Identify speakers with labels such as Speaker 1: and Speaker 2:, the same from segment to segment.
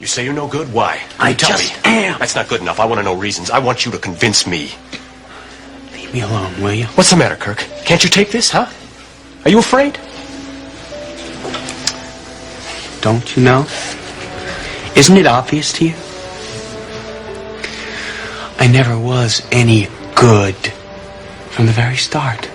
Speaker 1: You say you're no good? Why?
Speaker 2: I
Speaker 1: Tell
Speaker 2: just
Speaker 1: me.
Speaker 2: am.
Speaker 1: That's not good enough. I want to know reasons. I want you to convince me.
Speaker 2: Leave me alone, will you?
Speaker 1: What's the matter, Kirk? Can't you take this, huh? Are you afraid?
Speaker 2: Don't you know? Isn't it obvious to you? I never was any good from the very start.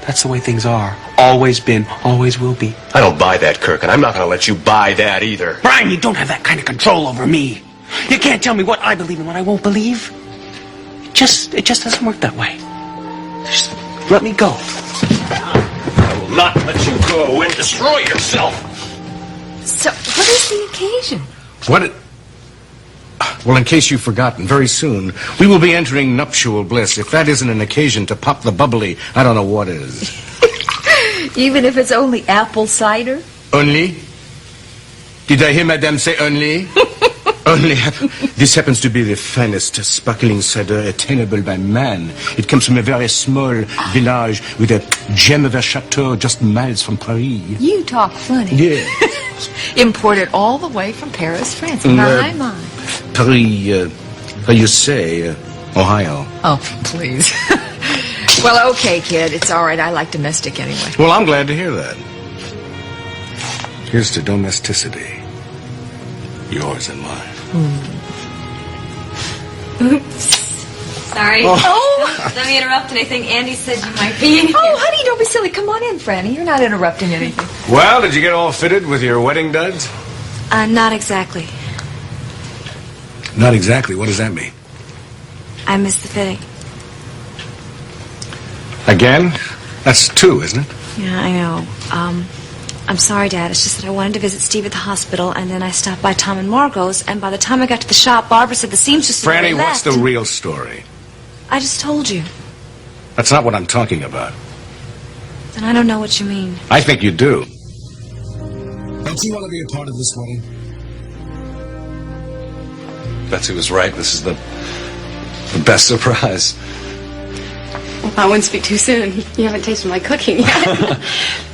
Speaker 2: That's the way things are. Always been, always will be.
Speaker 1: I don't buy that, Kirk, and I'm not going to let you buy that either.
Speaker 2: Brian, you don't have that kind of control over me. You can't tell me what I believe and what I won't believe. It just doesn't work that way. Just let me go.
Speaker 1: I will not let you go and destroy yourself.
Speaker 3: So, what is the occasion?
Speaker 4: Well, in case you've forgotten, very soon we will be entering nuptial bliss. If that isn't an occasion to pop the bubbly, I don't know what is.
Speaker 3: Even if it's only apple cider?
Speaker 4: Only? Did I hear Madame say only? Only. This happens to be the finest sparkling cider attainable by man. It comes from a very small village with a gem of a chateau just miles from Paris.
Speaker 3: You talk funny.
Speaker 4: Yeah.
Speaker 3: Imported all the way from Paris, France. My.
Speaker 4: Paris, how you say, Ohio.
Speaker 3: Oh, please. Well, okay, kid. It's all right. I like domestic anyway.
Speaker 4: Well, I'm glad to hear that. Here's to domesticity. Yours and mine.
Speaker 5: Oops. Sorry.
Speaker 3: Oh.
Speaker 5: Let me interrupt, and I think Andy said you might be in here.
Speaker 3: Oh, honey, don't be silly. Come on in, Franny. You're not interrupting anything.
Speaker 4: Well, did you get all fitted with your wedding duds?
Speaker 5: Not exactly.
Speaker 4: Not exactly. What does that mean?
Speaker 5: I missed the fitting.
Speaker 4: Again? That's two, isn't it?
Speaker 5: Yeah, I know. I'm sorry, Dad. It's just that I wanted to visit Steve at the hospital, and then I stopped by Tom and Margot's, and by the time I got to the shop, Barbara said the seamstress had already
Speaker 4: Franny, what's
Speaker 5: left.
Speaker 4: the real story?
Speaker 5: I just told you.
Speaker 4: That's not what I'm talking about.
Speaker 5: Then I don't know what you mean.
Speaker 4: I think you do.
Speaker 6: Don't you want to be a part of this wedding?
Speaker 7: Betsy was right. This is the best surprise.
Speaker 8: Well, I wouldn't speak too soon. You haven't tasted my cooking yet.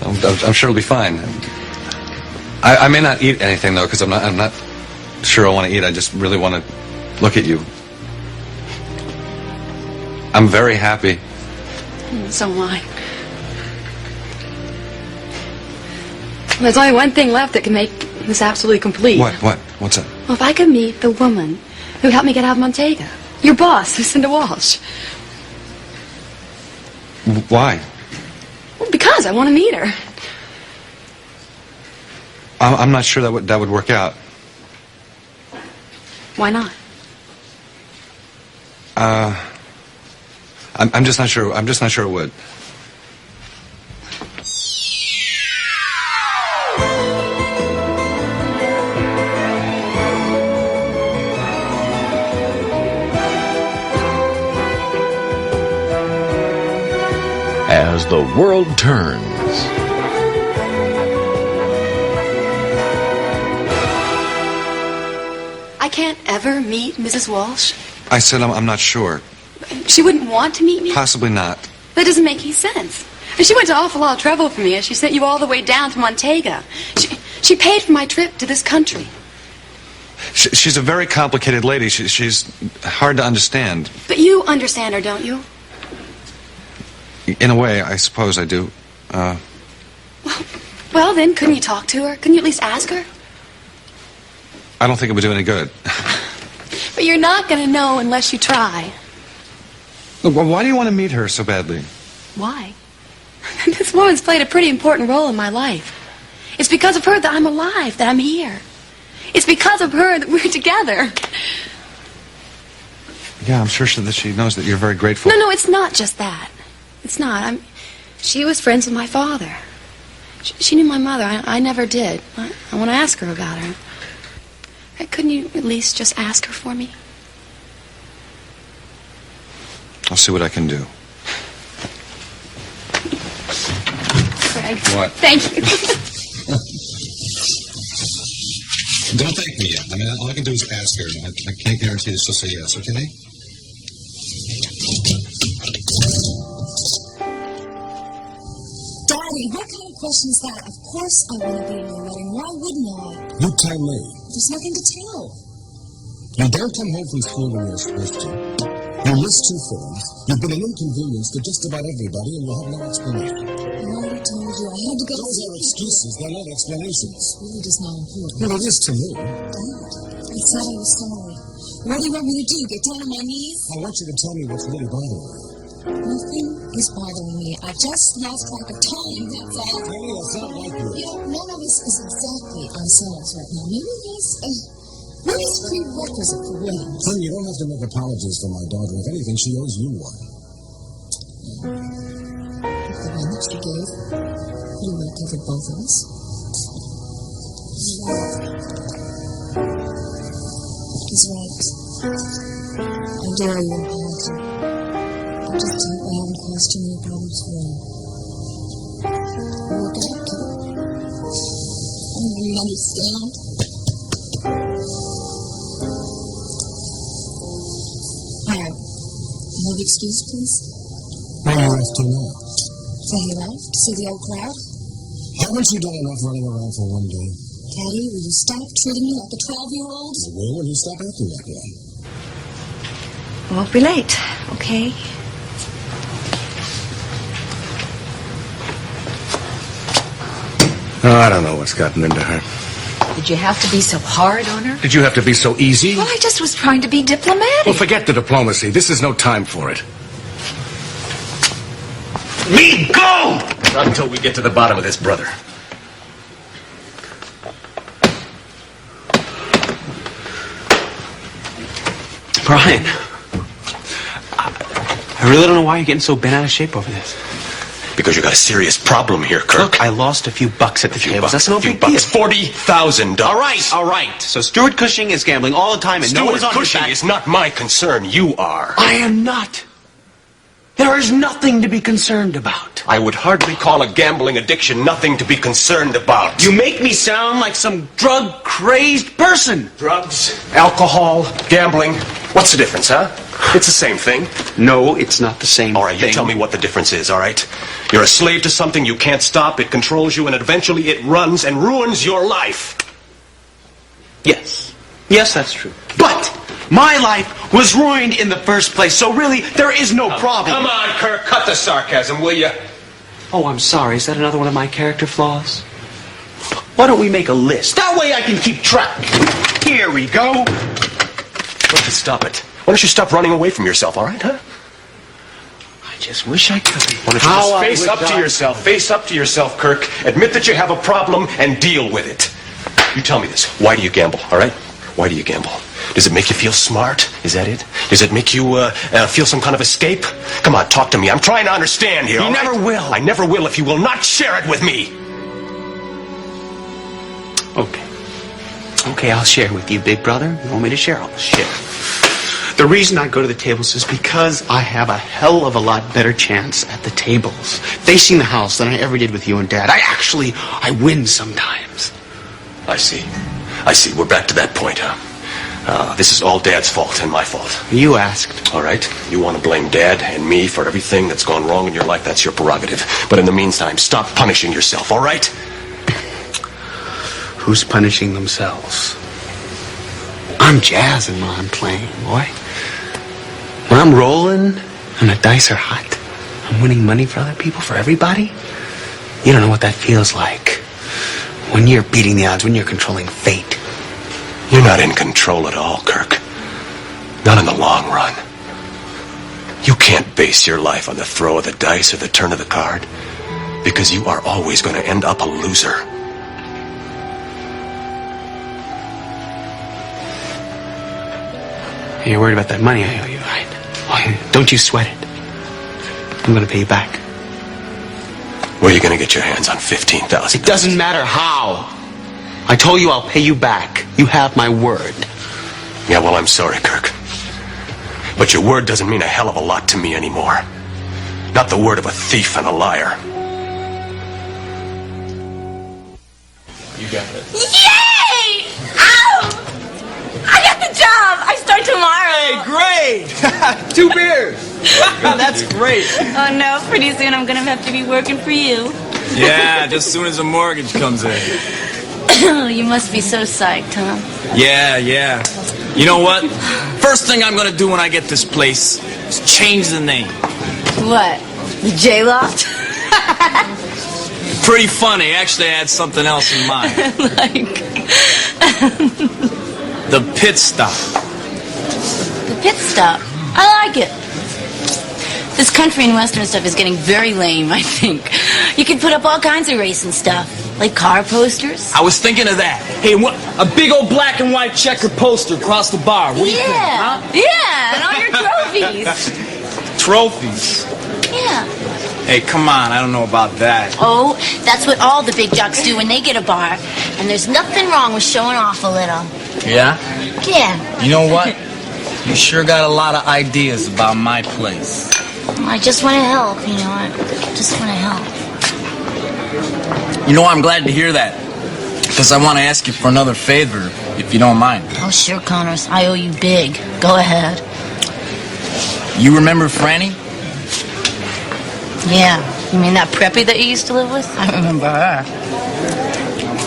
Speaker 7: I'm sure it'll be fine. I may not eat anything though, because I'm not sure I want to eat. I just really want to look at you. I'm very happy.
Speaker 8: So am I. There's only one thing left that can make this absolutely complete.
Speaker 7: What? What's that?
Speaker 8: Well, if I could meet the woman who helped me get out of Montego, your boss, Lucinda Walsh.
Speaker 7: Why?
Speaker 8: Well, because I want to meet her.
Speaker 7: I'm not sure that would work out.
Speaker 8: Why not?
Speaker 7: I'm just not sure. I'm just not sure it would.
Speaker 9: As the world turns.
Speaker 8: I can't ever meet Mrs. Walsh.
Speaker 7: I said I'm not sure.
Speaker 8: She wouldn't want to meet me?
Speaker 7: Possibly not.
Speaker 8: That doesn't make any sense. And she went to an awful lot of trouble for me, and she sent you all the way down to Montego. She paid for my trip to this country.
Speaker 7: She's a very complicated lady. She's hard to understand.
Speaker 8: But you understand her, don't you?
Speaker 7: In a way, I suppose I do.
Speaker 8: Well, then, couldn't you talk to her? Couldn't you at least ask her?
Speaker 7: I don't think it would do any good.
Speaker 8: But you're not going to know unless you try.
Speaker 7: Look, why do you want to meet her so badly?
Speaker 8: Why? This woman's played a pretty important role in my life. It's because of her that I'm alive, that I'm here. It's because of her that we're together.
Speaker 7: Yeah, I'm sure that she knows that you're very grateful.
Speaker 8: No, it's not just that. It's not. She was friends with my father. She knew my mother. I never did. I want to ask her about her. Couldn't you at least just ask her for me?
Speaker 7: I'll see what I can do.
Speaker 8: Craig.
Speaker 7: What?
Speaker 8: Thank you.
Speaker 6: Don't thank me yet. I mean, all I can do is ask her. I can't guarantee that she'll say yes, okay?
Speaker 10: Daddy, what kind of question is that? Of course I want to be in your wedding. Why wouldn't I?
Speaker 6: You tell me.
Speaker 10: There's nothing to tell.
Speaker 6: You don't come home from school when you're supposed to. You miss 2 forms. You've been an inconvenience to just about everybody, and you have no explanation.
Speaker 10: I already told you I had to go.
Speaker 6: Those are excuses. They're not explanations.
Speaker 10: It's really just not important.
Speaker 6: Well, it is to me.
Speaker 10: Dad, I said I was sorry. What do you want me to do? Get down on my knees?
Speaker 6: I want you to tell me what's really bothering you.
Speaker 10: Nothing is bothering me. I just lost track of time, that's all.
Speaker 6: Honey, that's not like you.
Speaker 10: You know, none of us is exactly ourselves right now. Maybe there's prerequisite for weddings.
Speaker 6: Honey, you don't have to make apologies for my daughter. If anything, she owes you one.
Speaker 10: If the one that you gave pretty well covered both of us. He's right. I dare you, apology. I just hope I haven't caused too many problems for you. Work it out, kid. I don't even understand. Alright. Another excuse, please?
Speaker 6: Where are you off to now?
Speaker 10: Say hello to see the old crowd.
Speaker 6: Haven't you done enough running around for one day?
Speaker 10: Daddy, will you stop treating me like a 12-year-old?
Speaker 6: I will when you stop acting like one.
Speaker 5: Won't be late, okay?
Speaker 4: Oh, I don't know what's gotten into her.
Speaker 3: Did you have to be so hard on her?
Speaker 4: Did you have to be so easy?
Speaker 3: Well, I just was trying to be diplomatic.
Speaker 4: Well, forget the diplomacy. This is no time for it.
Speaker 1: Me go! Not until we get to the bottom of this, brother.
Speaker 2: Brian, I really don't know why you're getting so bent out of shape over this.
Speaker 1: Because you got a serious problem here, Kirk.
Speaker 2: Look, I lost a few bucks at the tables. That's no big deal.
Speaker 1: $40,000.
Speaker 2: All right. So Stuart Cushing is gambling all the time, and no one's on his
Speaker 1: Cushing
Speaker 2: back.
Speaker 1: is not my concern. You are.
Speaker 2: I am not. There is nothing to be concerned about.
Speaker 1: I would hardly call a gambling addiction nothing to be concerned about.
Speaker 2: You make me sound like some drug-crazed person.
Speaker 1: Drugs, alcohol, gambling. What's the difference, huh? It's the same thing.
Speaker 2: No, it's not the same thing.
Speaker 1: All right, you tell me what the difference is, all right? You're a slave to something you can't stop. It controls you, and eventually it runs and ruins your life.
Speaker 2: Yes. Yes, that's true. But my life was ruined in the first place, so really, there is no problem.
Speaker 1: Come on, Kirk, cut the sarcasm, will you?
Speaker 2: Oh, I'm sorry. Is that another one of my character flaws? Why don't we make a list? That way I can keep track. Here we go.
Speaker 1: Look, stop it. Why don't you stop running away from yourself, all right, huh?
Speaker 2: I just wish I could.
Speaker 1: Why don't you just face up to yourself? Face up to yourself, Kirk. Admit that you have a problem and deal with it. You tell me this. Why do you gamble, all right? Why do you gamble? Does it make you feel smart? Is that it? Does it make you feel some kind of escape? Come on, talk to me. I'm trying to understand here.
Speaker 2: You never will.
Speaker 1: I never will if you will not share it with me.
Speaker 2: Okay. Okay, I'll share with you, big brother. You want me to share? I'll share. The reason I go to the tables is because I have a hell of a lot better chance at the tables facing the house than I ever did with you and Dad. I win sometimes.
Speaker 1: I see. We're back to that point, huh? This is all Dad's fault and my fault.
Speaker 2: You asked.
Speaker 1: All right. You want to blame Dad and me for everything that's gone wrong in your life. That's your prerogative. But in the meantime, stop punishing yourself, all right?
Speaker 2: Who's punishing themselves? I'm jazzing while I'm playing, boy. When I'm rolling and the dice are hot, I'm winning money for other people, for everybody. You don't know what that feels like. When you're beating the odds, when you're controlling fate.
Speaker 1: You're not in control at all, Kirk. Not in the long run. You can't base your life on the throw of the dice or the turn of the card, because you are always going to end up a loser.
Speaker 2: You're worried about that money I owe you, right? Oh, don't you sweat it. I'm going to pay you back.
Speaker 1: Where are you going to get your hands on $15,000?
Speaker 2: It doesn't matter how. I told you I'll pay you back. You have my word.
Speaker 1: Yeah, well, I'm sorry, Kirk. But your word doesn't mean a hell of a lot to me anymore. Not the word of a thief and a liar.
Speaker 7: You got it.
Speaker 11: Yay! Ow! I got the job! I start tomorrow!
Speaker 12: Hey, great! 2 beers! That's great!
Speaker 11: Oh no, pretty soon I'm gonna have to be working for you.
Speaker 12: Yeah, just as soon as the mortgage comes in.
Speaker 11: You must be so psyched, huh?
Speaker 12: Yeah. You know what? First thing I'm gonna do when I get this place is change the name.
Speaker 11: What? The J-Loft?
Speaker 12: Pretty funny. Actually, I had something else in mind.
Speaker 11: Like...
Speaker 12: The Pit Stop.
Speaker 11: The Pit Stop? I like it. This country and western stuff is getting very lame, I think. You could put up all kinds of racing stuff, like car posters.
Speaker 12: I was thinking of that. Hey, what? A big old black and white checker poster across the bar. What do you think, huh?
Speaker 11: Yeah, and all your trophies.
Speaker 12: Trophies?
Speaker 11: Yeah.
Speaker 12: Hey, come on. I don't know about that.
Speaker 11: Oh, that's what all the big jocks do when they get a bar. And there's nothing wrong with showing off a little.
Speaker 12: Yeah?
Speaker 11: Yeah.
Speaker 12: You know what? You sure got a lot of ideas about my place.
Speaker 11: I just want to help, you know. I just want to help.
Speaker 12: You know, I'm glad to hear that. Because I want to ask you for another favor, if you don't mind.
Speaker 11: Oh, sure, Connors. I owe you big. Go ahead.
Speaker 12: You remember Franny?
Speaker 11: Yeah. You mean that preppy that you used to live with? I remember her.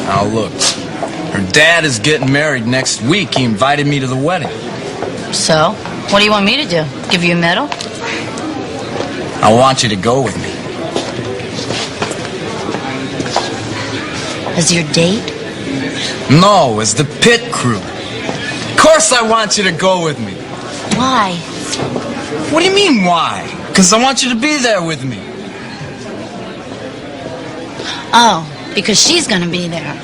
Speaker 12: Now, look. Her dad is getting married next week. He invited me to the wedding.
Speaker 11: So? What do you want me to do? Give you a medal?
Speaker 12: I want you to go with me.
Speaker 11: As your date?
Speaker 12: No, as the pit crew. Of course I want you to go with me.
Speaker 11: Why?
Speaker 12: What do you mean, why? Because I want you to be there with me.
Speaker 11: Oh, because she's gonna be there.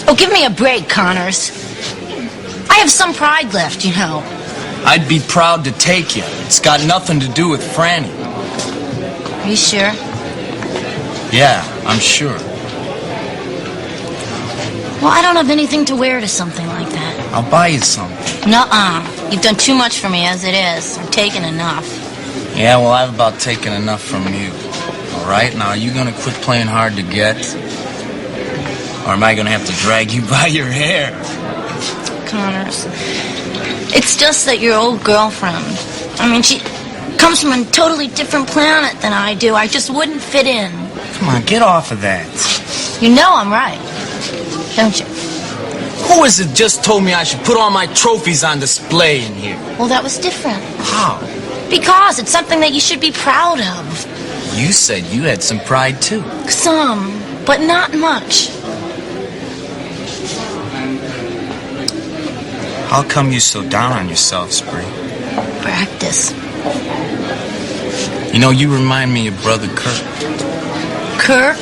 Speaker 11: Oh, give me a break, Connors. I have some pride left, you know.
Speaker 12: I'd be proud to take you. It's got nothing to do with Franny.
Speaker 11: Are you sure?
Speaker 12: Yeah, I'm sure.
Speaker 11: Well, I don't have anything to wear to something like that.
Speaker 12: I'll buy you something.
Speaker 11: Nuh-uh. You've done too much for me as it is. I've taken enough.
Speaker 12: Yeah, well, I've about taken enough from you. All right, now are you gonna quit playing hard to get? Or am I gonna have to drag you by your hair?
Speaker 11: Connors, it's just that your old girlfriend, I mean, she comes from a totally different planet than I do. I just wouldn't fit in.
Speaker 12: Come on, get off of that.
Speaker 11: You know I'm right, don't you?
Speaker 12: Who is it just told me I should put all my trophies on display in here?
Speaker 11: Well, that was different.
Speaker 12: How?
Speaker 11: Because it's something that you should be proud of.
Speaker 12: You said you had some pride, too.
Speaker 11: Some, but not much.
Speaker 12: How come you're so down on yourself, Spree?
Speaker 11: Practice.
Speaker 12: You know, you remind me of Brother Kirk.
Speaker 11: Kirk?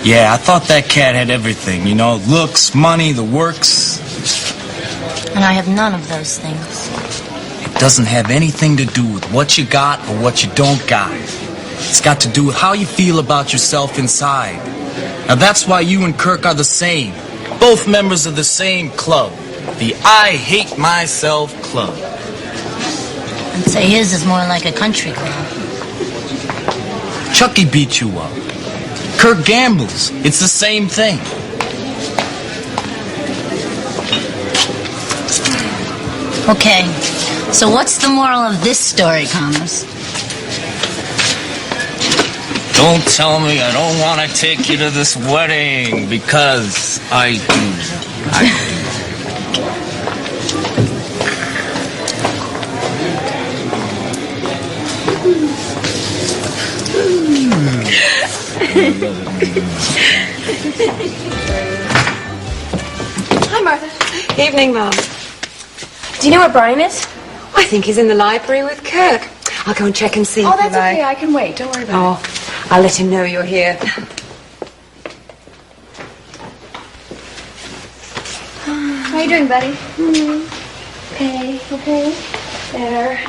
Speaker 12: Yeah, I thought that cat had everything. You know, looks, money, the works.
Speaker 11: And I have none of those things.
Speaker 12: It doesn't have anything to do with what you got or what you don't got. It's got to do with how you feel about yourself inside. Now, that's why you and Kirk are the same. Both members of the same club. The I Hate Myself Club.
Speaker 11: I'd say his is more like a country club.
Speaker 12: Chucky beat you up. Kirk gambles. It's the same thing.
Speaker 11: Okay, so what's the moral of this story, Connors?
Speaker 12: Don't tell me I don't want to take you to this wedding, because I do. I do.
Speaker 13: Hi, Martha. Evening, Mom. Do you know where Brian is? I think he's in the library with Kirk. I'll go and check and see.
Speaker 3: Oh,
Speaker 13: if you
Speaker 3: that's
Speaker 13: like.
Speaker 3: okay. I can wait. Don't worry about it.
Speaker 13: Oh, I'll let him know you're here.
Speaker 3: How you doing, buddy?
Speaker 10: Okay. Better.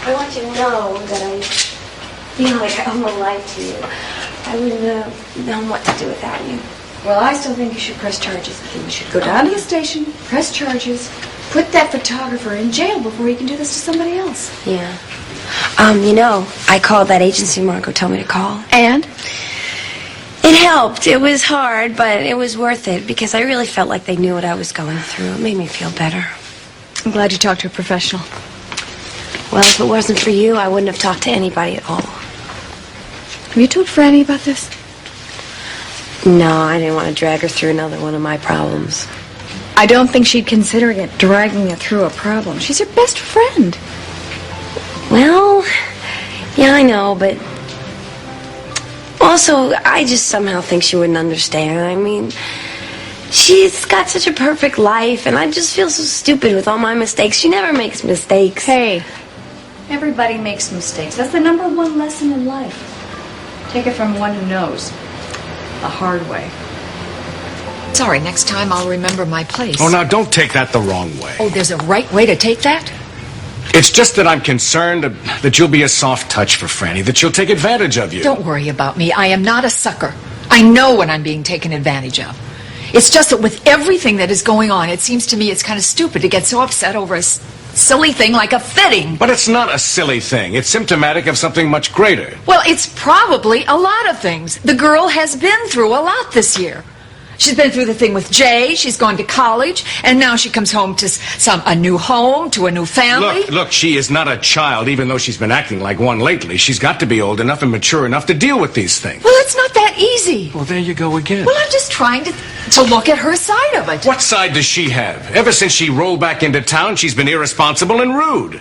Speaker 10: I want you to know that I feel like I owe my life to you. I wouldn't have known what to do without you.
Speaker 3: Well, I still think you should press charges. You should go down to the station, press charges, put that photographer in jail before he can do this to somebody else.
Speaker 10: Yeah. You know, I called that agency Marco told me to call.
Speaker 3: And?
Speaker 10: It helped. It was hard, but it was worth it because I really felt like they knew what I was going through. It made me feel better.
Speaker 3: I'm glad you talked to a professional.
Speaker 10: Well, if it wasn't for you, I wouldn't have talked to anybody at all.
Speaker 3: Have you told Franny about this?
Speaker 10: No, I didn't want to drag her through another one of my problems.
Speaker 3: I don't think she'd consider it dragging you through a problem. She's your best friend.
Speaker 10: Well, yeah, I know, but also, I just somehow think she wouldn't understand. I mean, she's got such a perfect life, and I just feel so stupid with all my mistakes. She never makes mistakes.
Speaker 3: Hey, everybody makes mistakes. That's the number one lesson in life. Take it from one who knows. The hard way.
Speaker 14: Sorry, next time I'll remember my place.
Speaker 4: Oh, now, don't take that the wrong way.
Speaker 14: Oh, there's a right way to take that?
Speaker 4: It's just that I'm concerned that you'll be a soft touch for Franny, that she'll take advantage of you.
Speaker 14: Don't worry about me. I am not a sucker. I know when I'm being taken advantage of. It's just that with everything that is going on, it seems to me it's kind of stupid to get so upset over a silly thing like a fitting.
Speaker 4: But it's not a silly thing. It's symptomatic of something much greater.
Speaker 14: Well, it's probably a lot of things. The girl has been through a lot this year. She's been through the thing with Jay, she's gone to college, and now she comes home to a new home, to a new family.
Speaker 4: Look, she is not a child, even though she's been acting like one lately. She's got to be old enough and mature enough to deal with these things.
Speaker 14: Well, it's not that easy.
Speaker 4: Well, there you go again.
Speaker 14: Well, I'm just trying to look at her side of it.
Speaker 4: What side does she have? Ever since she rolled back into town, she's been irresponsible and rude.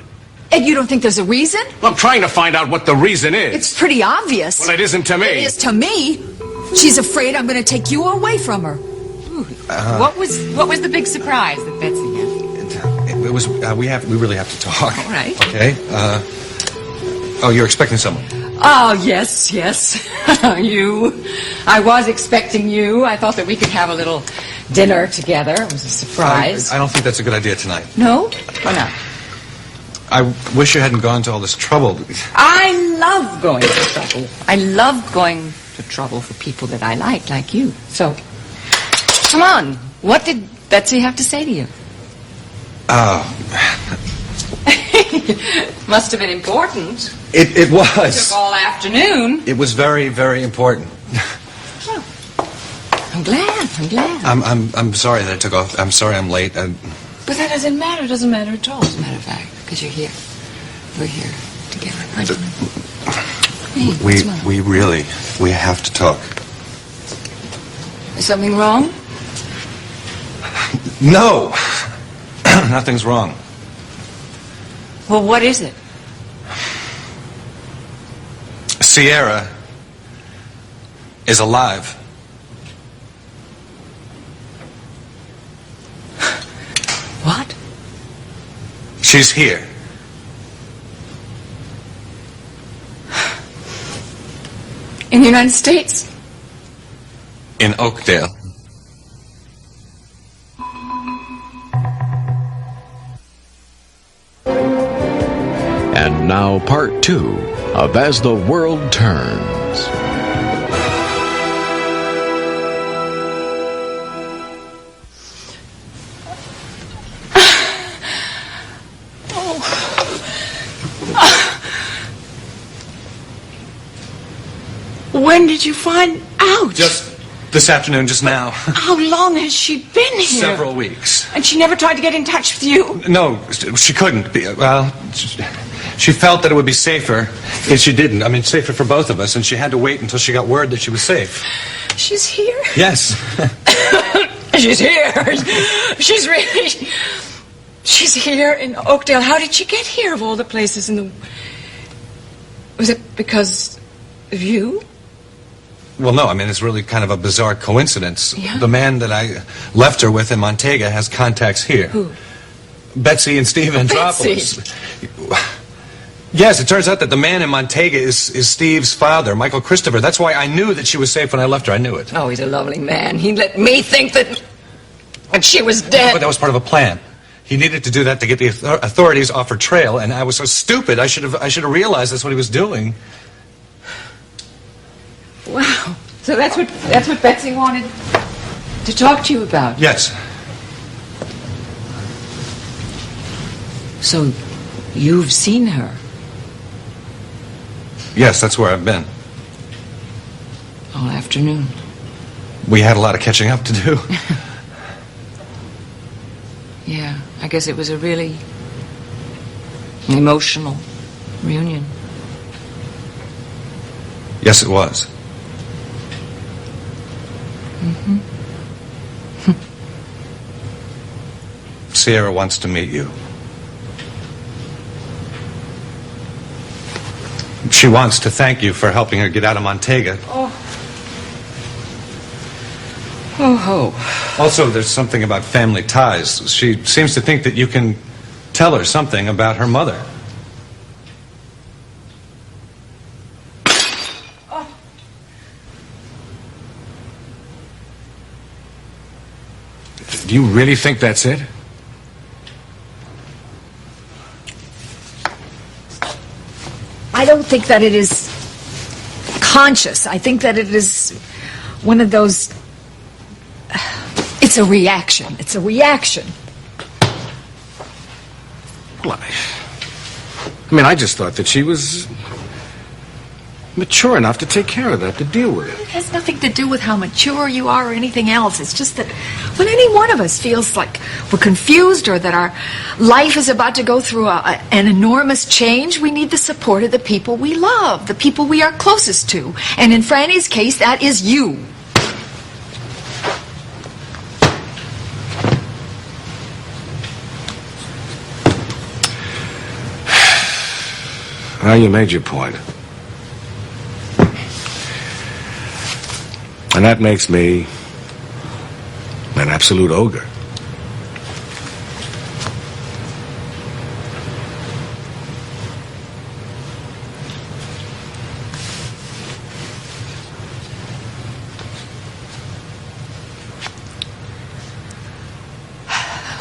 Speaker 14: And you don't think there's a reason?
Speaker 4: Well, I'm trying to find out what the reason is.
Speaker 14: It's pretty obvious.
Speaker 4: Well, it isn't to me.
Speaker 14: It is to me. She's afraid I'm going to take you away from her.
Speaker 15: What was the big surprise that Betsy had?
Speaker 7: It was, we really have to talk.
Speaker 15: All right.
Speaker 7: Okay, oh, you're expecting someone?
Speaker 15: Oh, yes. You. I was expecting you. I thought that we could have a little dinner together. It was a surprise.
Speaker 7: I don't think that's a good idea tonight.
Speaker 15: No? Why not?
Speaker 7: I wish you hadn't gone to all this trouble.
Speaker 15: I love going to trouble. I love going to trouble for people that I like you. So, come on. What did Betsy have to say to you? Must have been important.
Speaker 7: It was.
Speaker 15: Took all afternoon.
Speaker 7: It was very, very important.
Speaker 15: I'm glad.
Speaker 7: I'm sorry that I took off. I'm sorry I'm late.
Speaker 15: But that doesn't matter. It doesn't matter at all, as a matter of fact, because you're here. We're here together.
Speaker 7: We have to talk.
Speaker 15: Is something wrong?
Speaker 7: No! Nothing's wrong.
Speaker 15: Well, what is it?
Speaker 7: Sierra is alive.
Speaker 15: What?
Speaker 7: She's here.
Speaker 15: In the United States?
Speaker 7: In Oakdale.
Speaker 9: And now part 2 of As the World Turns.
Speaker 15: When did you find out?
Speaker 7: Just this afternoon, just now.
Speaker 15: How long has she been here?
Speaker 7: Several weeks.
Speaker 15: And she never tried to get in touch with you?
Speaker 7: No, she couldn't. Well, she felt that it would be safer if she didn't. I mean, safer for both of us, and she had to wait until she got word that she was safe.
Speaker 15: She's here?
Speaker 7: Yes.
Speaker 15: She's here. She's really... She's here in Oakdale. How did she get here of all the places in the... Was it because of you?
Speaker 7: Well, no, I mean, it's really kind of a bizarre coincidence.
Speaker 15: Yeah?
Speaker 7: The man that I left her with in Montega has contacts here.
Speaker 15: Who?
Speaker 7: Betsy and Steve Andropoulos. Yes, it turns out that the man in Montega is Steve's father, Michael Christopher. That's why I knew that she was safe when I left her. I knew it.
Speaker 15: Oh, he's a lovely man. He let me think that she was dead.
Speaker 7: But that was part of a plan. He needed to do that to get the authorities off her trail, and I was so stupid. I should have realized that's what he was doing.
Speaker 15: Wow. So that's what Betsy wanted to talk to you about.
Speaker 7: Yes.
Speaker 15: So you've seen her?
Speaker 7: Yes, that's where I've been.
Speaker 15: All afternoon.
Speaker 7: We had a lot of catching up to do.
Speaker 15: Yeah, I guess it was a really emotional reunion.
Speaker 7: Yes, it was. Sierra wants to meet you. She wants to thank you for helping her get out of Montega.
Speaker 14: Oh.
Speaker 7: Also, there's something about family ties. She seems to think that you can tell her something about her mother.
Speaker 4: Do you really think that's it?
Speaker 14: I don't think that it is conscious. I think that it is one of those... It's a reaction. It's a reaction.
Speaker 4: Well, I mean, I just thought that she was mature enough to take care of that, to deal with it.
Speaker 14: It has nothing to do with how mature you are or anything else. It's just that when any one of us feels like we're confused or that our life is about to go through an enormous change, we need the support of the people we love, the people we are closest to. And in Franny's case, that is you.
Speaker 4: Well, you made your point. And that makes me an absolute ogre.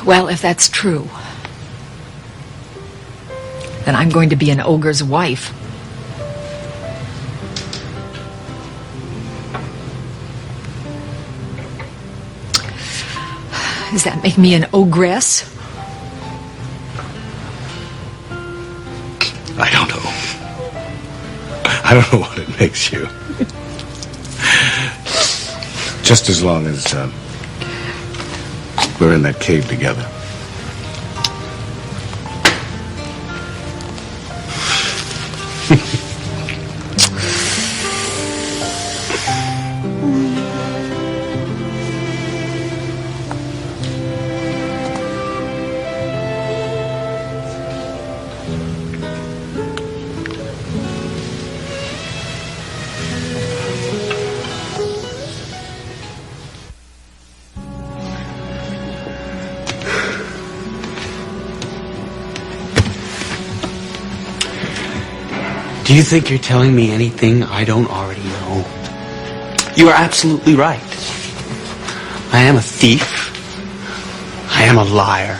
Speaker 14: Well, if that's true, then I'm going to be an ogre's wife. Does that make me an ogress?
Speaker 4: I don't know. I don't know what it makes you. Just as long as we're in that cave together.
Speaker 2: Do you think you're telling me anything I don't already know? You are absolutely right. I am a thief. I am a liar.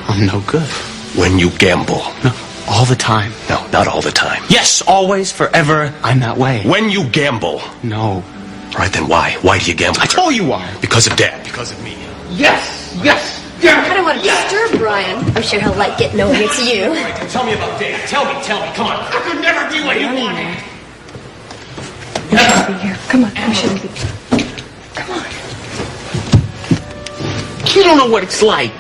Speaker 2: I'm no good.
Speaker 1: When you gamble.
Speaker 2: No, all the time.
Speaker 1: No, not all the time.
Speaker 2: Yes, always, forever, I'm that way.
Speaker 1: When you gamble.
Speaker 2: No.
Speaker 1: All right, then why? Why do you gamble?
Speaker 2: I told you why.
Speaker 1: Because of Dad. Because of me.
Speaker 2: Yes, yes.
Speaker 10: I don't want to disturb Brian. I'm sure he'll like getting over to you.
Speaker 1: All right, tell me about Dad. Tell me. Come on.
Speaker 2: I could never be what he wanted.
Speaker 13: We shouldn't be here. Come on, we shouldn't be.
Speaker 2: Come on. You don't know what it's like.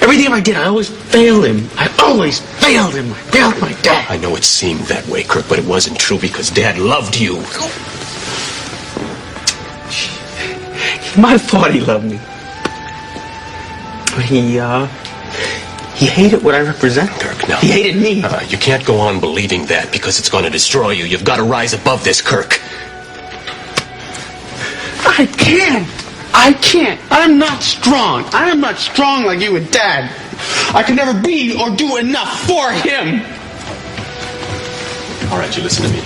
Speaker 2: Every time I did, I always failed him. I always failed him. I failed my dad.
Speaker 1: I know it seemed that way, Kirk, but it wasn't true because Dad loved you.
Speaker 2: He might have thought he loved me. But he hated what I represent.
Speaker 1: Kirk, no.
Speaker 2: He hated me.
Speaker 1: You can't go on believing that because it's going to destroy you. You've got to rise above this, Kirk.
Speaker 2: I can't. I can't. I'm not strong. I am not strong like you and Dad. I can never be or do enough for him.
Speaker 1: All right, you listen to me.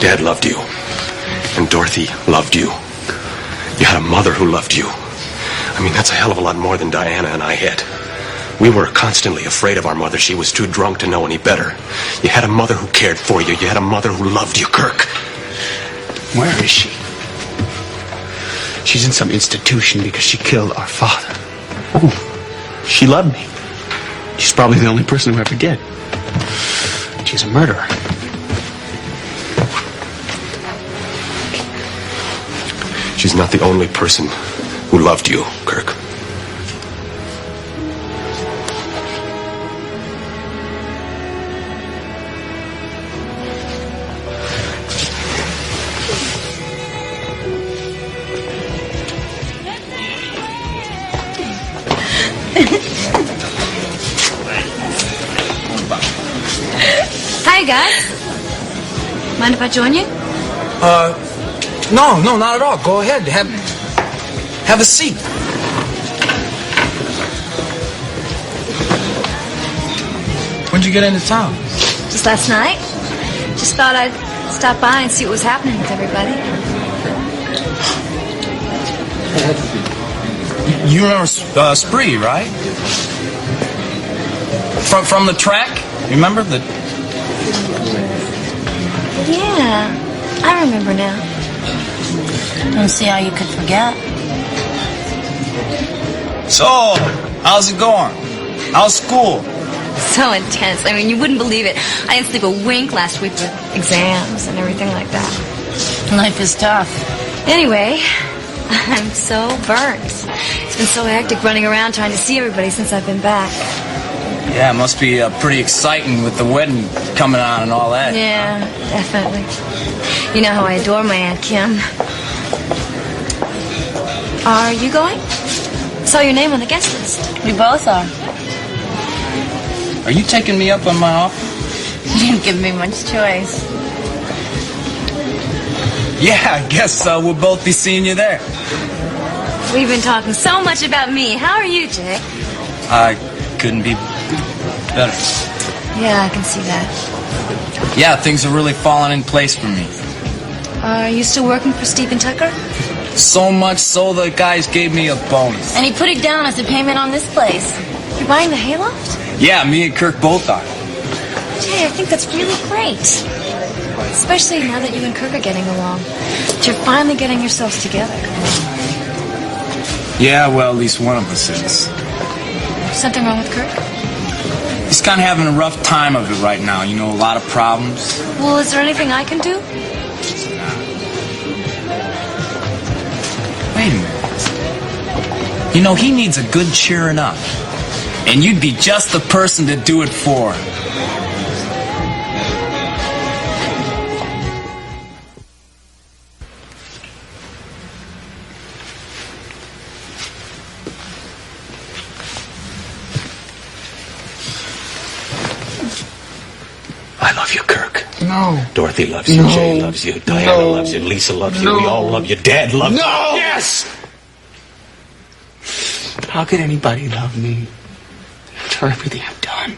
Speaker 1: Dad loved you. And Dorothy loved you. You had a mother who loved you. I mean, that's a hell of a lot more than Diana and I had. We were constantly afraid of our mother. She was too drunk to know any better. You had a mother who cared for you. You had a mother who loved you, Kirk.
Speaker 2: Where is she? She's in some institution because she killed our father. Oh, she loved me. She's probably the only person who ever did. She's a murderer.
Speaker 1: She's not the only person who loved you, Kirk.
Speaker 5: guys. Mind if I join you?
Speaker 12: No, not at all. Go ahead. Have a seat. When'd you get into town?
Speaker 5: Just last night. Just thought I'd stop by and see what was happening with everybody.
Speaker 12: You remember Spree, right? From the track? Remember the?
Speaker 5: Yeah, I remember now.
Speaker 11: Don't see how you could forget.
Speaker 12: So, how's it going? How's school?
Speaker 5: So intense. I mean, you wouldn't believe it. I didn't sleep a wink last week with exams and everything like that.
Speaker 11: Life is tough.
Speaker 5: Anyway, I'm so burnt. It's been so hectic running around trying to see everybody since I've been back.
Speaker 12: Yeah, it must be pretty exciting with the wedding coming on and all that.
Speaker 5: Yeah, definitely. You know how I adore my Aunt Kim. Are you going? Saw your name on the guest list.
Speaker 11: We both are.
Speaker 12: Are you taking me up on my offer?
Speaker 11: You didn't give me much choice.
Speaker 12: Yeah, I guess we'll both be seeing you there.
Speaker 5: We've been talking so much about me. How are you, Jay?
Speaker 12: I couldn't be better.
Speaker 5: Yeah, I can see that.
Speaker 12: Yeah, things are really falling in place for me.
Speaker 5: Are you still working for Stephen Tucker?
Speaker 12: So much so the guys gave me a bonus.
Speaker 11: And he put it down as a payment on this place.
Speaker 5: You're buying the hayloft?
Speaker 12: Yeah, me and Kirk both are.
Speaker 5: Jay, I think that's really great. Especially now that you and Kirk are getting along. That you're finally getting yourselves together.
Speaker 12: Yeah, well, at least one of us is.
Speaker 5: Something wrong with Kirk?
Speaker 12: He's kind of having a rough time of it right now. You know, a lot of problems.
Speaker 5: Well, is there anything I can do?
Speaker 12: Wait a minute. You know, he needs a good cheering up. And you'd be just the person to do it for him.
Speaker 1: I love you, Kirk.
Speaker 2: No.
Speaker 1: Dorothy loves you.
Speaker 2: No.
Speaker 1: Jay loves you. Diana loves you. Lisa loves you.
Speaker 2: No.
Speaker 1: We all love you. Dad loves you.
Speaker 2: No.
Speaker 1: Yes!
Speaker 2: How could anybody love me for everything I've done?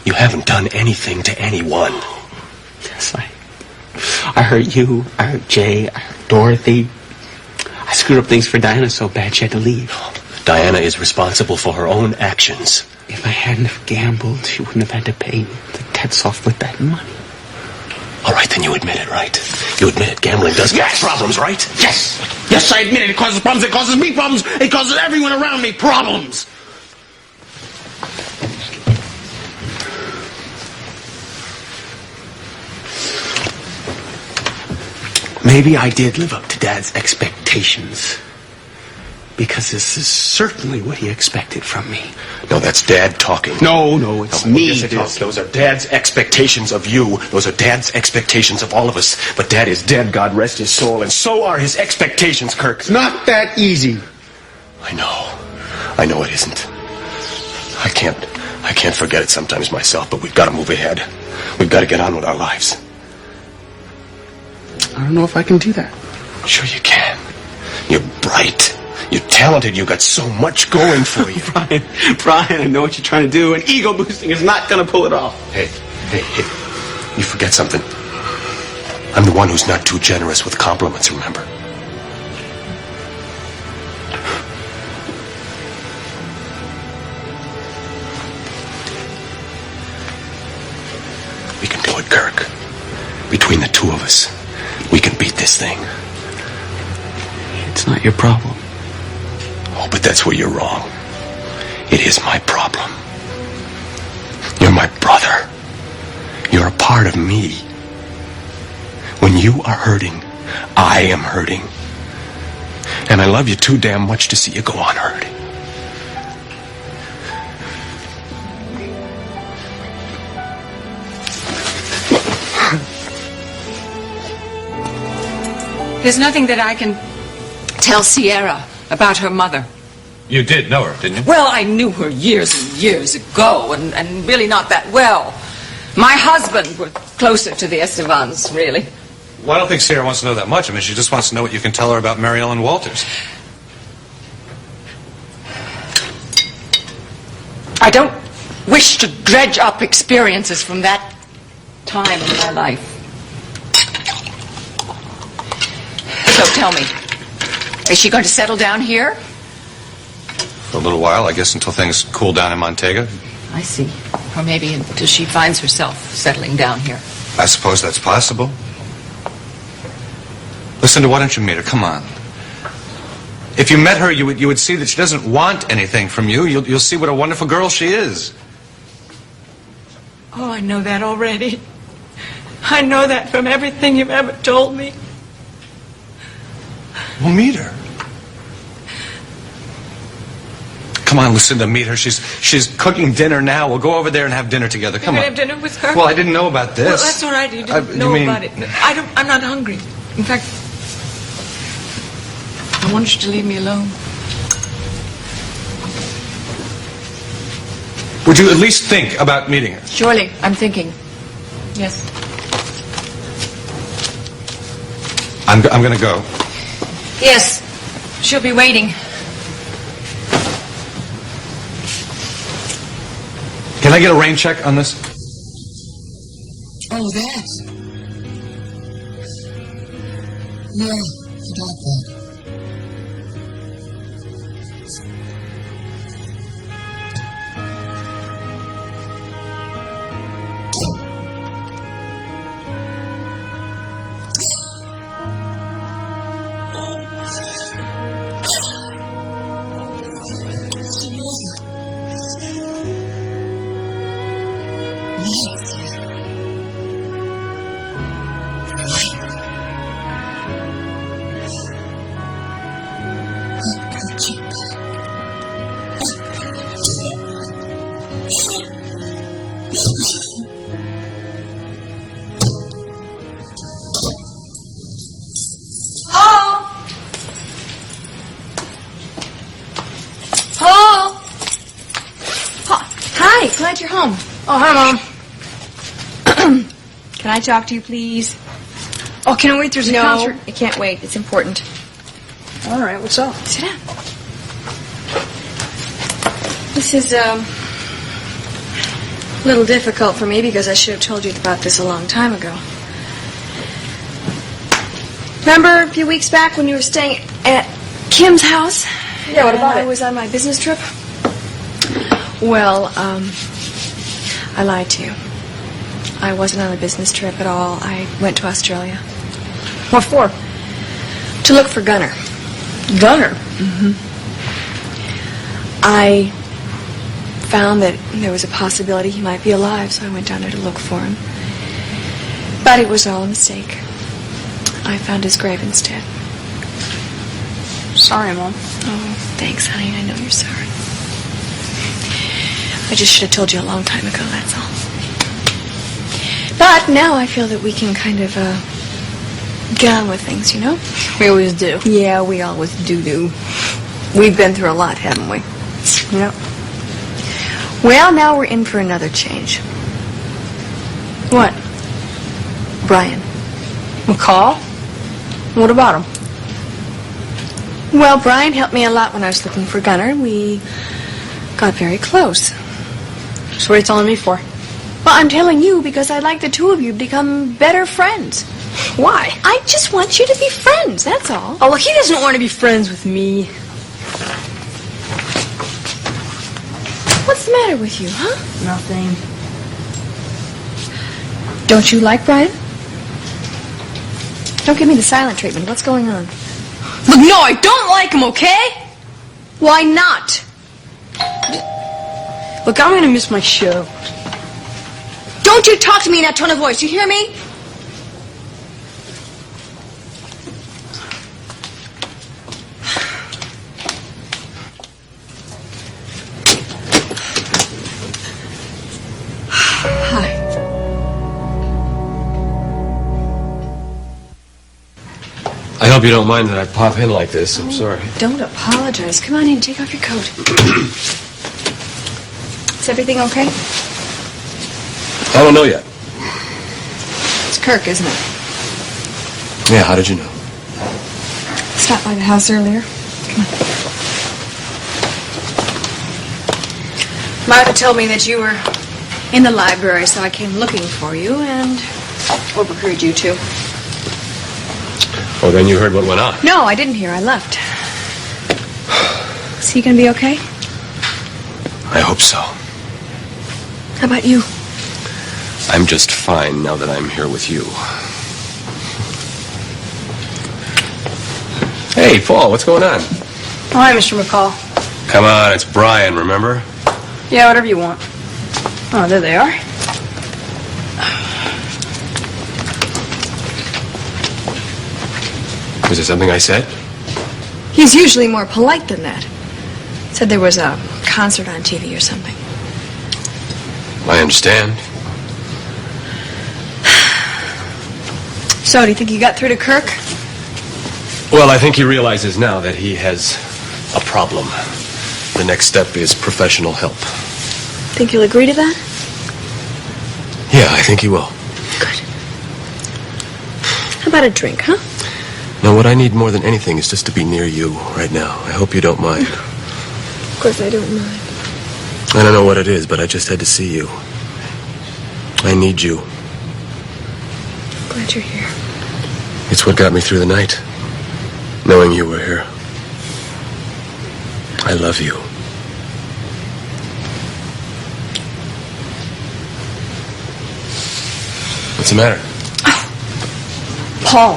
Speaker 1: You haven't done anything to anyone.
Speaker 2: Yes, I hurt you. I hurt Jay. I hurt Dorothy. I screwed up things for Diana so bad she had to leave.
Speaker 1: Diana is responsible for her own actions.
Speaker 2: If I hadn't have gambled, she wouldn't have had to pay the debts off with that money.
Speaker 1: All right, then you admit it, right? You admit it. Gambling does cause problems, right?
Speaker 2: Yes! Yes, I admit it. It causes problems. It causes me problems. It causes everyone around me problems. Maybe I did live up to Dad's expectations. Because this is certainly what he expected from me.
Speaker 1: No, that's Dad talking.
Speaker 2: No, it's me.
Speaker 1: Yes, it is. Those are Dad's expectations of you. Those are Dad's expectations of all of us. But Dad is dead, God rest his soul, and so are his expectations, Kirk.
Speaker 2: It's not that easy.
Speaker 1: I know it isn't. I can't forget it sometimes myself, but we've got to move ahead. We've got to get on with our lives.
Speaker 2: I don't know if I can do that.
Speaker 1: Sure you can. You're bright. You're talented. You've got so much going for you.
Speaker 2: Brian, I know what you're trying to do, and ego boosting is not going to pull it off.
Speaker 1: Hey. You forget something. I'm the one who's not too generous with compliments, remember? We can do it, Kirk. Between the two of us, we can beat this thing.
Speaker 2: It's not your problem.
Speaker 1: Oh, but that's where you're wrong. It is my problem. You're my brother. You're a part of me. When you are hurting, I am hurting. And I love you too damn much to see you go on hurting.
Speaker 14: There's nothing that I can tell Sierra about her mother.
Speaker 7: You did know her, didn't you?
Speaker 14: Well, I knew her years and years ago, and really not that well. My husband was closer to the Estevans, really.
Speaker 7: Well, I don't think Sarah wants to know that much. I mean, she just wants to know what you can tell her about Mary Ellen Walters.
Speaker 14: I don't wish to dredge up experiences from that time in my life. So tell me, is she going to settle down here?
Speaker 7: For a little while, I guess, until things cool down in Montega.
Speaker 14: I see. Or maybe until she finds herself settling down here.
Speaker 7: I suppose that's possible. Lucinda, why don't you meet her? Come on. If you met her, you would see that she doesn't want anything from you. You'll see what a wonderful girl she is.
Speaker 15: Oh, I know that already. I know that from everything you've ever told me.
Speaker 7: Well, meet her. Come on, Lucinda, meet her. She's cooking dinner now. We'll go over there and have dinner together. Come
Speaker 15: You're
Speaker 7: on.
Speaker 15: going to have dinner with her?
Speaker 7: Well, I didn't know about this.
Speaker 15: Well, that's all right. You didn't know about it. I'm not hungry. In fact, I want you to leave me alone.
Speaker 7: Would you at least think about meeting her?
Speaker 14: Surely, I'm thinking. Yes.
Speaker 7: I'm going to go.
Speaker 14: Yes. She'll be waiting.
Speaker 7: Can I get a rain check on this?
Speaker 6: Oh, that? Yeah, forgot that.
Speaker 3: Hi, glad you're home.
Speaker 13: Oh, hi, Mom.
Speaker 3: Can I talk to you, please?
Speaker 13: Oh, can I wait? There's a concert.
Speaker 3: No, I can't wait. It's important.
Speaker 13: All right, what's up?
Speaker 3: Sit down. This is, a little difficult for me because I should have told you about this a long time ago. Remember a few weeks back when you were staying at Kim's house?
Speaker 13: Yeah, what about
Speaker 3: I
Speaker 13: it?
Speaker 3: was on my business trip? Well, I lied to you. I wasn't on a business trip at all. I went to Australia.
Speaker 13: What for?
Speaker 3: To look for Gunner.
Speaker 13: Gunner?
Speaker 3: Mm-hmm. I found that there was a possibility he might be alive, so I went down there to look for him. But it was all a mistake. I found his grave instead.
Speaker 13: Sorry, Mom.
Speaker 3: Oh, thanks, honey. I know you're sorry. I just should have told you a long time ago, that's all. But now I feel that we can kind of, get on with things, you know?
Speaker 13: We always do.
Speaker 3: Yeah, we always do. We've been through a lot, haven't we?
Speaker 13: Yep.
Speaker 3: Well, now we're in for another change.
Speaker 13: What?
Speaker 3: Brian.
Speaker 13: McCall? What about him?
Speaker 3: Well, Brian helped me a lot when I was looking for Gunner. We got very close.
Speaker 13: So what are you telling me for?
Speaker 3: Well, I'm telling you because I'd like the two of you to become better friends.
Speaker 13: Why?
Speaker 3: I just want you to be friends, that's all.
Speaker 13: Oh, look, he doesn't want to be friends with me.
Speaker 3: What's the matter with you, huh?
Speaker 13: Nothing.
Speaker 3: Don't you like Brian? Don't give me the silent treatment. What's going on?
Speaker 13: Look, no, I don't like him, okay?
Speaker 3: Why not?
Speaker 13: Look, I'm going to miss my show.
Speaker 3: Don't you talk to me in that tone of voice, you hear me? Hi.
Speaker 1: I hope you don't mind that I pop in like this. I'm sorry.
Speaker 3: Don't apologize. Come on in, take off your coat. Is everything okay?
Speaker 1: I don't know yet.
Speaker 3: Kirk, isn't it?
Speaker 1: Yeah, how did you know?
Speaker 3: Stopped by the house earlier. Come on. Martha told me that you were in the library, so I came looking for you and overheard you two.
Speaker 1: Oh, then you heard what went on.
Speaker 3: No, I didn't hear. I left. Is he gonna be okay?
Speaker 1: I hope so.
Speaker 3: How about you?
Speaker 1: I'm just fine now that I'm here with you. Hey, Paul, what's going on?
Speaker 16: Oh, hi, Mr. McCall.
Speaker 1: Come on, it's Brian, remember?
Speaker 16: Yeah, whatever you want. Oh, there they are.
Speaker 1: Was there something I said?
Speaker 3: He's usually more polite than that. Said there was a concert on TV or something.
Speaker 1: I understand.
Speaker 3: So, do you think you got through to Kirk?
Speaker 1: Well, I think he realizes now that he has a problem. The next step is professional help.
Speaker 3: Think he'll agree to that?
Speaker 1: Yeah, I think he will.
Speaker 3: Good. How about a drink, huh?
Speaker 1: Now, what I need more than anything is just to be near you right now. I hope you don't mind.
Speaker 3: Of course I don't mind.
Speaker 1: I don't know what it is, but I just had to see you. I need you.
Speaker 3: Glad you're here.
Speaker 1: It's what got me through the night, knowing you were here. I love you. What's the matter?
Speaker 3: Paul.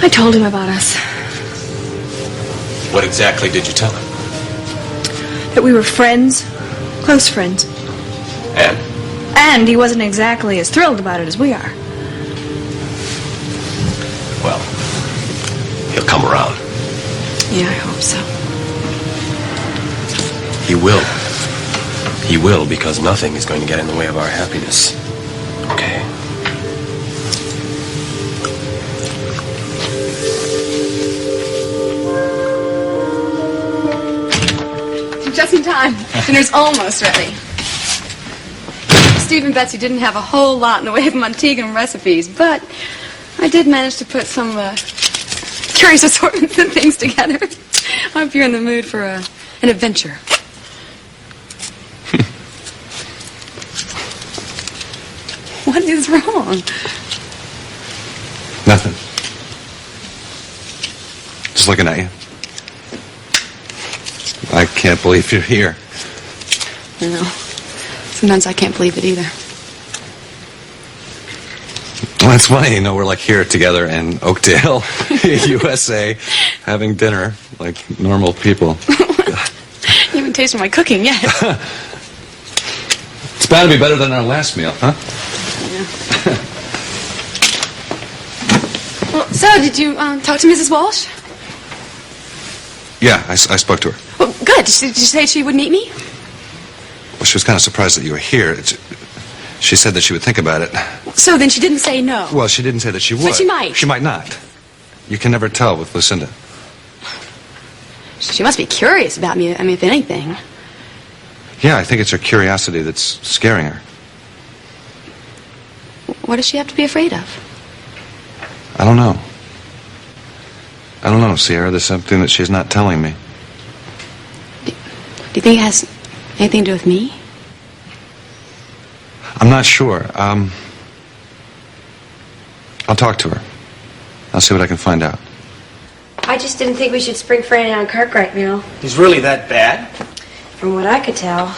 Speaker 3: I told him about us.
Speaker 1: What exactly did you tell him?
Speaker 3: That we were friends. Close friends.
Speaker 1: And?
Speaker 3: And he wasn't exactly as thrilled about it as we are.
Speaker 1: Well, he'll come around.
Speaker 3: Yeah, I hope so.
Speaker 1: He will. He will, because nothing is going to get in the way of our happiness. Okay?
Speaker 8: Just in time. Dinner's almost ready. Steve and Betsy didn't have a whole lot in the way of Montego recipes, but I did manage to put some curious assortments and things together. I hope you're in the mood for an adventure. What is wrong?
Speaker 7: Nothing. Just looking at you. I can't believe you're here.
Speaker 8: I know. Sometimes I can't believe it either.
Speaker 7: Well, it's funny, you know, we're like here together in Oakdale, USA, having dinner like normal people.
Speaker 8: You haven't tasted my cooking yet.
Speaker 7: It's bound to be better than our last meal, huh?
Speaker 8: Well, so, did you talk to Mrs. Walsh?
Speaker 7: Yeah, I spoke to her.
Speaker 8: Well, good. Did she say she would meet me?
Speaker 7: Well, she was kind of surprised that you were here. She said that she would think about it.
Speaker 8: So then she didn't say no.
Speaker 7: Well, she didn't say that she would.
Speaker 8: But she might.
Speaker 7: She might not. You can never tell with Lucinda.
Speaker 8: She must be curious about me, I mean, if anything.
Speaker 7: Yeah, I think it's her curiosity that's scaring her.
Speaker 8: What does she have to be afraid of?
Speaker 7: I don't know. I don't know, Sierra. There's something that she's not telling me.
Speaker 8: Do you think it has anything to do with me?
Speaker 7: I'm not sure. I'll talk to her. I'll see what I can find out.
Speaker 10: I just didn't think we should spring Franny on Kirk right now.
Speaker 2: He's really that bad?
Speaker 10: From what I could tell.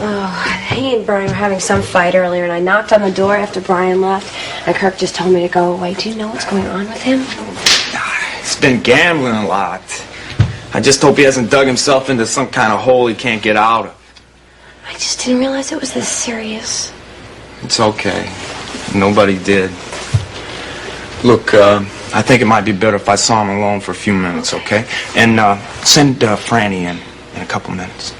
Speaker 10: Oh, he and Brian were having some fight earlier, and I knocked on the door after Brian left, and Kirk just told me to go away. Do you know what's going on with him?
Speaker 2: He's been gambling a lot. I just hope he hasn't dug himself into some kind of hole he can't get out of.
Speaker 10: I just didn't realize it was this serious.
Speaker 2: It's okay. Nobody did. Look, I think it might be better if I saw him alone for a few minutes, okay? And send Franny in a couple minutes.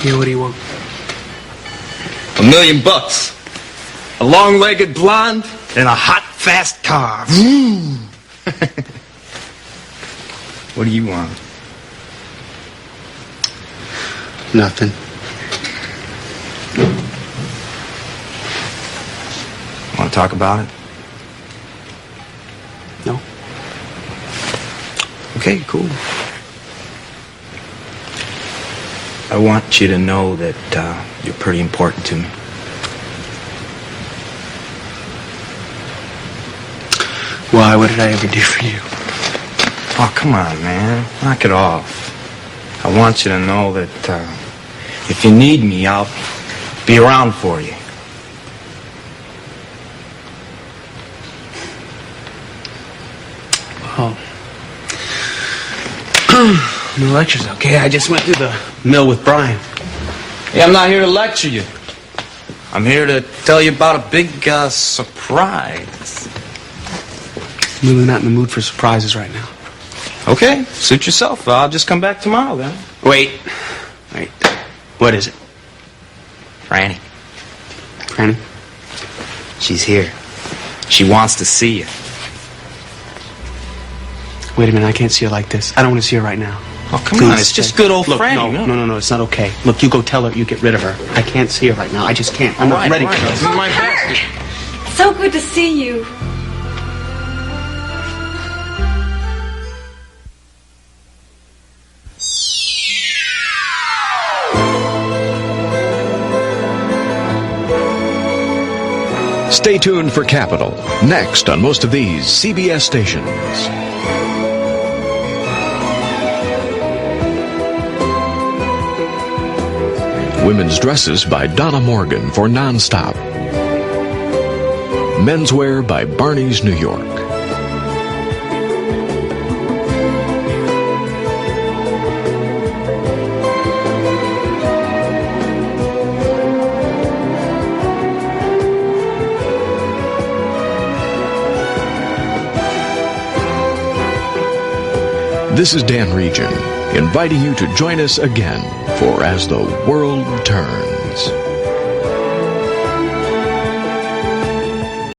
Speaker 2: Yeah, what do you want?
Speaker 12: $1 million. A long-legged blonde and a hot, fast car. Vroom. What do you want?
Speaker 2: Nothing.
Speaker 12: Want to talk about it?
Speaker 2: No.
Speaker 12: Okay, cool. I want you to know that you're pretty important to me.
Speaker 2: Why? What did I ever do for you?
Speaker 12: Oh, come on, man. Knock it off. I want you to know that if you need me, I'll be around for you.
Speaker 2: Oh. No lectures, okay? I just went through the mill with Brian.
Speaker 12: Hey, I'm not here to lecture you. I'm here to tell you about a big surprise.
Speaker 2: I'm really not in the mood for surprises right now.
Speaker 12: Okay, suit yourself. I'll just come back tomorrow then.
Speaker 2: Wait. What is it?
Speaker 12: Franny.
Speaker 2: Franny?
Speaker 12: She's here. She wants to see you.
Speaker 2: Wait a minute, I can't see her like this. I don't want to see her right now.
Speaker 12: Oh, come
Speaker 2: Please
Speaker 12: on, it's just good old
Speaker 2: Look,
Speaker 12: Franny.
Speaker 2: No, it's not okay. Look, you go tell her you get rid of her. I can't see her right now. I just can't. I'm not ready for
Speaker 12: This
Speaker 2: this.
Speaker 12: is my best.
Speaker 3: So good to see you.
Speaker 9: Stay tuned for Capital, next on most of these CBS stations. Women's dresses by Donna Morgan for Nonstop. Menswear by Barney's New York. This is Dan Regin, inviting you to join us again for As the World Turns.